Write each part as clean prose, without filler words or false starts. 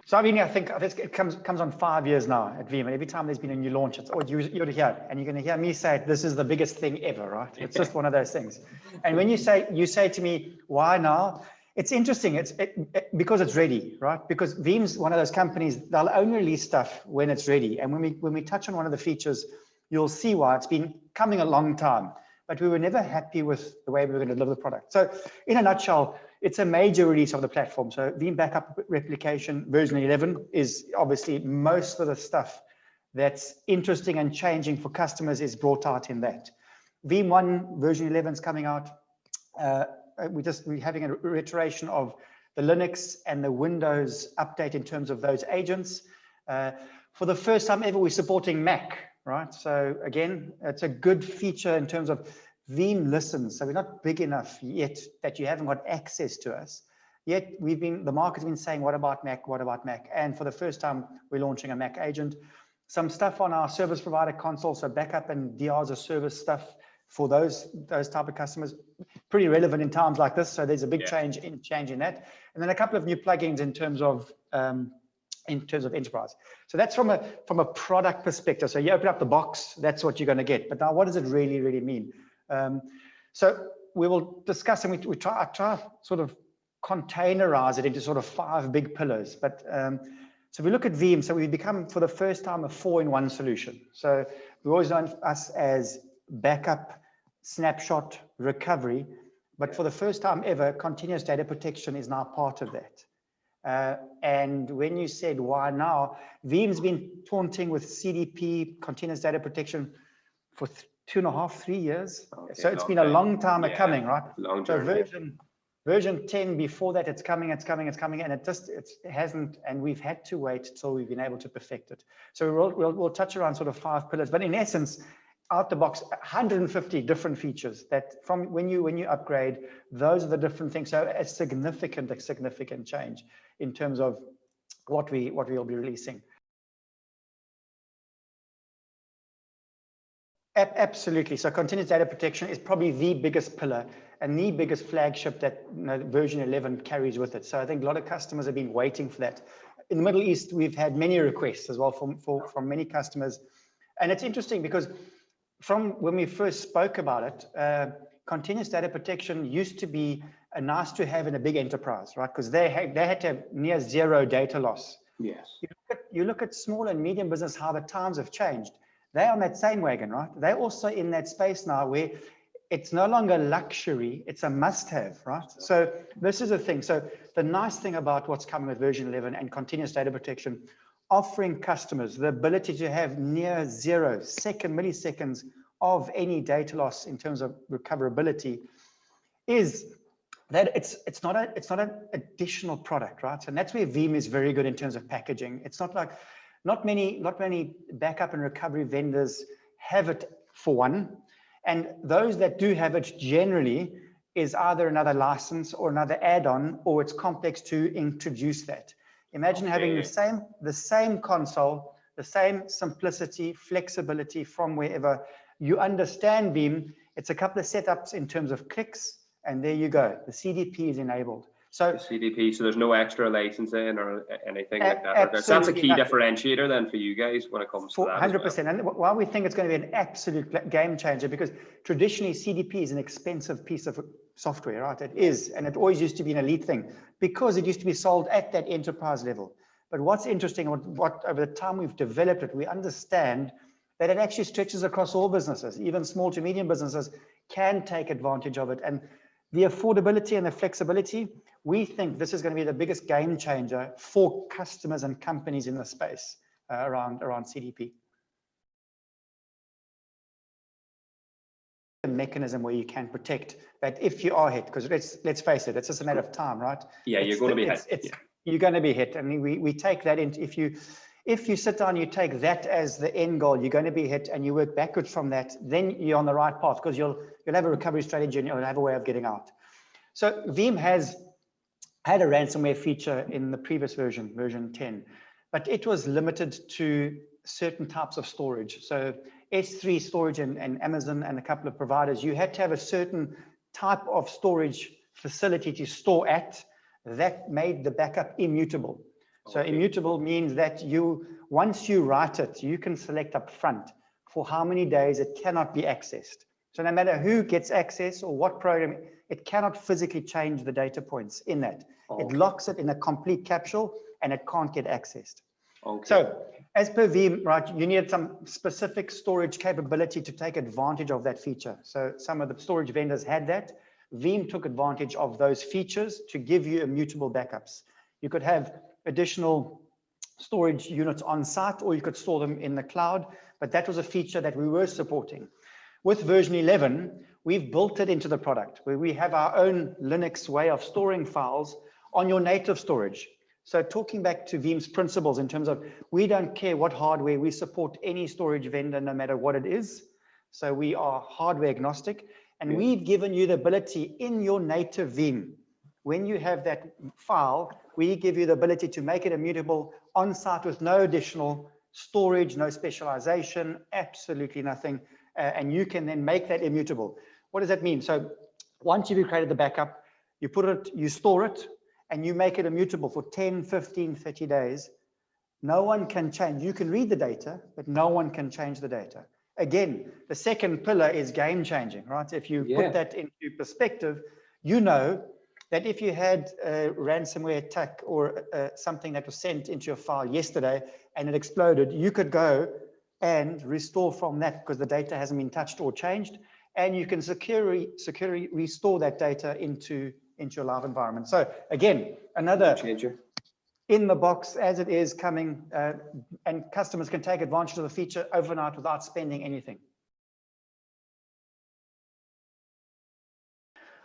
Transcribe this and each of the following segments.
So I mean, I think it comes on 5 years now at Veeam, and every time there's been a new launch, it's you're to hear, and you're going to hear me say this is the biggest thing ever, right? It's just one of those things. And when you say to me, why now? It's interesting. Because it's ready, right? Because Veeam's one of those companies, they'll only release stuff when it's ready. And when we touch on one of the features, you'll see why. It's been coming a long time, but we were never happy with the way we were going to deliver the product. So in a nutshell, it's a major release of the platform. So Veeam Backup Replication version 11 is obviously most of the stuff that's interesting and changing for customers is brought out in that. Veeam 1 version 11 is coming out. We're having a reiteration of the Linux and the Windows update in terms of those agents. For the first time ever, we're supporting Mac, right? So again, it's a good feature in terms of Veeam listens. So we're not big enough yet that you haven't got access to us. Yet the market's been saying, what about Mac? What about Mac? And for the first time, we're launching a Mac agent. Some stuff on our service provider console, so backup and DR as a service stuff for those type of customers, pretty relevant in times like this. So there's a big change in that. And then a couple of new plugins in terms of enterprise. So that's from a product perspective. So you open up the box, that's what you're going to get. But now, what does it really, really mean? So we will discuss, and I try sort of containerize it into sort of 5 big pillars. But so if we look at Veeam, so we've become for the first time a 4-in-1 solution. So we've always known us as backup, snapshot, recovery, but for the first time ever, continuous data protection is now part of that. And when you said why now, Veeam's been taunting with CDP, continuous data protection, for 2.5, 3 years. Okay, so it's been a long time coming, right? Long journey. So version 10 before that, it's coming, and it hasn't, and we've had to wait till we've been able to perfect it. So we'll touch around sort of 5 pillars, but in essence, out the box, 150 different features that from when you upgrade, those are the different things. So a significant change in terms of what we'll be releasing. Absolutely. So continuous data protection is probably the biggest pillar and the biggest flagship that version 11 carries with it. So I think a lot of customers have been waiting for that. In the Middle East, we've had many requests as well from many customers. And it's interesting because from when we first spoke about it, continuous data protection used to be a nice to have in a big enterprise, right? Because they had to have near zero data loss. Yes. You look at small and medium business, how the times have changed. They're on that same wagon, right? They're also in that space now where it's no longer luxury, it's a must-have, right? So this is the thing. So the nice thing about what's coming with version 11 and continuous data protection, offering customers the ability to have near 0 milliseconds of any data loss in terms of recoverability, is that it's not an additional product, right? And that's where Veeam is very good in terms of packaging. It's not like not many backup and recovery vendors have it for one, and those that do have it generally is either another license or another add-on, or it's complex to introduce that. Imagine having the same console, the same simplicity, flexibility from wherever. You understand Veeam, it's a couple of setups in terms of clicks, and there you go. The CDP is enabled. So the CDP, so there's no extra licensing or anything like that. So that's a key differentiator then for you guys when it comes to that. 100%. And why we think it's going to be an absolute game changer, because traditionally CDP is an expensive piece of software, right? It is, and it always used to be an elite thing because it used to be sold at that enterprise level. But what's interesting, what over the time we've developed it, we understand that it actually stretches across all businesses. Even small to medium businesses can take advantage of it. And the affordability and the flexibility, we think this is going to be the biggest game changer for customers and companies in the space around CDP. A mechanism where you can protect that if you are hit, because let's face it, it's just a matter of time, right? Yeah, you're going to be hit. You're going to be hit, and we take that into, if you sit down, you take that as the end goal, you're going to be hit, and you work backwards from that, then you're on the right path, because you'll have a recovery strategy and you'll have a way of getting out. So Veeam has had a ransomware feature in the previous version 10, but it was limited to certain types of storage. So S3 storage and Amazon and a couple of providers, you had to have a certain type of storage facility to store at that made the backup immutable. So immutable means that once you write it, you can select up front for how many days it cannot be accessed. So no matter who gets access or what program, it cannot physically change the data points in that. It locks it in a complete capsule and it can't get accessed. So as per Veeam, right, you needed some specific storage capability to take advantage of that feature. So some of the storage vendors had that. Veeam took advantage of those features to give you immutable backups. You could have additional storage units on site, or you could store them in the cloud, but that was a feature that we were supporting. With version 11, we've built it into the product where we have our own Linux way of storing files on your native storage. So talking back to Veeam's principles in terms of we don't care what hardware, we support any storage vendor no matter what it is. So we are hardware agnostic, and we've given you the ability in your native Veeam. When you have that file, we give you the ability to make it immutable on site with no additional storage, no specialization, absolutely nothing. And you can then make that immutable. What does that mean? So once you've created the backup, you put it, you store it, and you make it immutable for 10, 15, 30 days. No one can change. You can read the data, but no one can change the data. Again, the second pillar is game changing, right? If you put that into perspective, you know that if you had a ransomware attack or something that was sent into your file yesterday and it exploded, you could go and restore from that because the data hasn't been touched or changed, and you can securely restore that data into your live environment. So again, another changer in the box as it is coming, and customers can take advantage of the feature overnight without spending anything.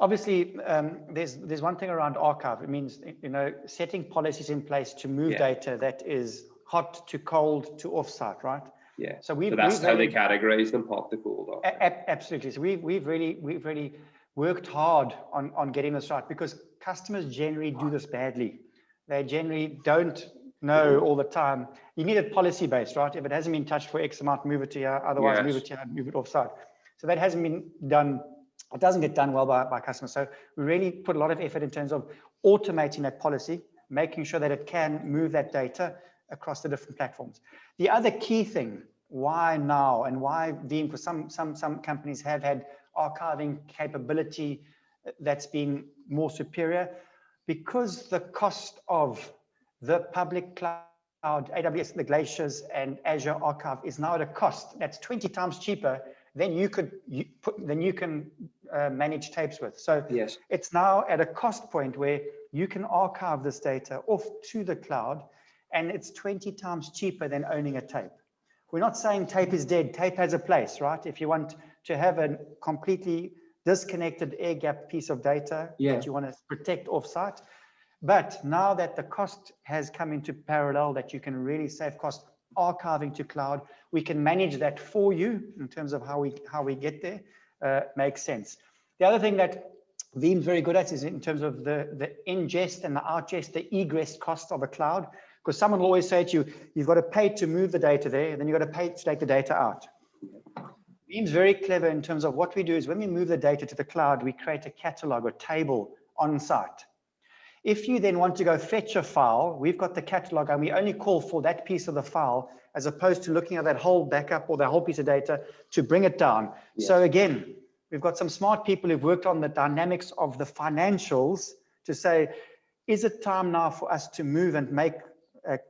Obviously, there's one thing around archive. It means, you know, setting policies in place to move data that is hot to cold to offsite, right? Yeah. So that's how they categorize them, hot to cold. Absolutely. So we've really worked hard on getting this right, because customers generally do this badly. They generally don't know all the time. You need it policy based, right? If it hasn't been touched for X amount, move it to here. Otherwise, move it to here, move it offsite. So that hasn't been done. It doesn't get done well by customers. So we really put a lot of effort in terms of automating that policy, making sure that it can move that data across the different platforms. The other key thing, why now and why Veeam, because some companies have had archiving capability that's been more superior, because the cost of the public cloud, AWS, the Glaciers and Azure archive is now at a cost that's 20 times cheaper than you can manage tapes with. So it's now at a cost point where you can archive this data off to the cloud, and it's 20 times cheaper than owning a tape. We're not saying tape is dead. Tape has a place, right? If you want to have a completely disconnected air gap piece of data that you want to protect offsite. But now that the cost has come into parallel, that you can really save cost archiving to cloud, we can manage that for you in terms of how we get there. Makes sense. The other thing that Veeam's very good at is in terms of the ingest and the outgest, the egress cost of a cloud. Because someone will always say to you, you've got to pay to move the data there, and then you've got to pay to take the data out. Veeam's very clever in terms of what we do is when we move the data to the cloud, we create a catalog or table on site. If you then want to go fetch a file, we've got the catalog and we only call for that piece of the file as opposed to looking at that whole backup or that whole piece of data to bring it down. So again, we've got some smart people who've worked on the dynamics of the financials to say, is it time now for us to move and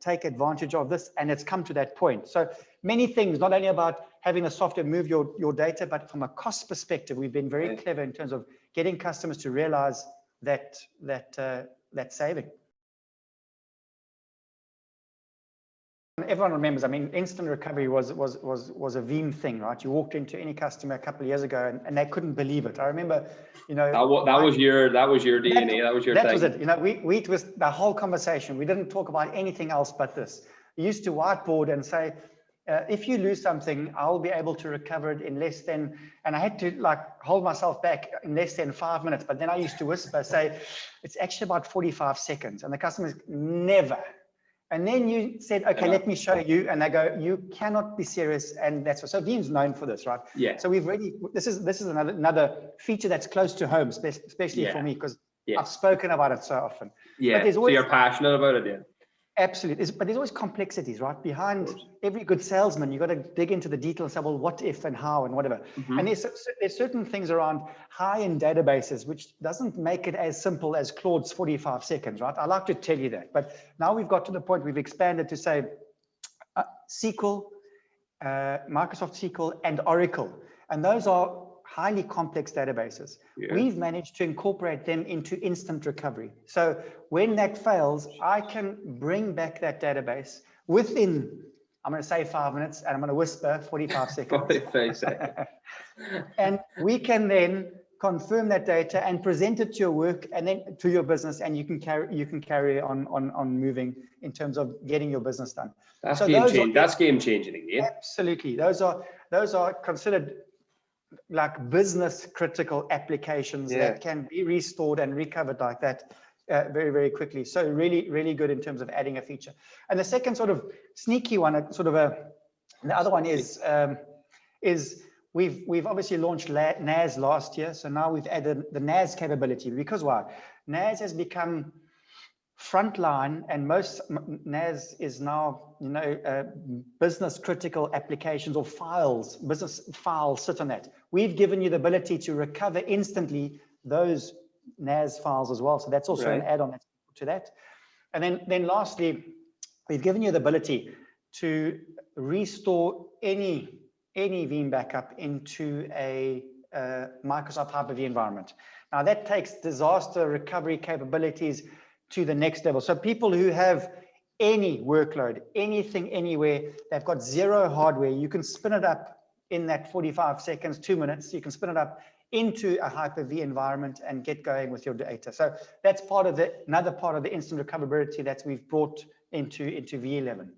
take advantage of this? And it's come to that point. So many things, not only about having the software move your data, but from a cost perspective, we've been very clever in terms of getting customers to realize that saving. Everyone remembers, I mean, instant recovery was a Veeam thing, right? You walked into any customer a couple of years ago and they couldn't believe it. I remember, you know, that was your DNA. That was your thing. That was it. You know, it was the whole conversation. We didn't talk about anything else but this. We used to whiteboard and say, if you lose something, I'll be able to recover it in less than, and I had to like hold myself back in less than 5 minutes. But then I used to whisper, say, it's actually about 45 seconds. And the customers never. And then you said, okay, let me show you. And they go, you cannot be serious. And that's what, so Veeam's known for this, right? Yeah. So we've really, this is another feature that's close to home, especially for me, because I've spoken about it so often. Yeah, but there's always, so you're passionate about it, Absolutely. But there's always complexities, right? Behind every good salesman, you've got to dig into the detail and say, well, what if and how and whatever. And there's certain things around high-end databases, which doesn't make it as simple as Claude's 45 seconds, right? I like to tell you that. But now we've got to the point we've expanded to say SQL, Microsoft SQL, and Oracle. And those are highly complex databases. Yeah. We've managed to incorporate them into instant recovery. So when that fails, I can bring back that database within, I'm going to say 5 minutes, and I'm going to whisper 45 seconds. 45 seconds. And we can then confirm that data and present it to your work and then to your business, and you can carry on moving in terms of getting your business done. That's so game changing again. Absolutely. Those are considered like business critical applications that can be restored and recovered like that very, very quickly. So really, really good in terms of adding a feature. And the second sort of sneaky one, the other one is we've obviously launched NAS last year. So now we've added the NAS capability, because why? NAS has become frontline, and most NAS is now, business critical applications or files, business files sit on that. We've given you the ability to recover instantly those NAS files as well. So that's also an add-on to that. And then lastly, we've given you the ability to restore any Veeam backup into a Microsoft Hyper-V environment. Now that takes disaster recovery capabilities to the next level. So people who have any workload, anything, anywhere, they've got zero hardware, you can spin it up in that 45 seconds, 2 minutes, you can spin it up into a Hyper-V environment and get going with your data. So that's another part of the instant recoverability that we've brought into V11.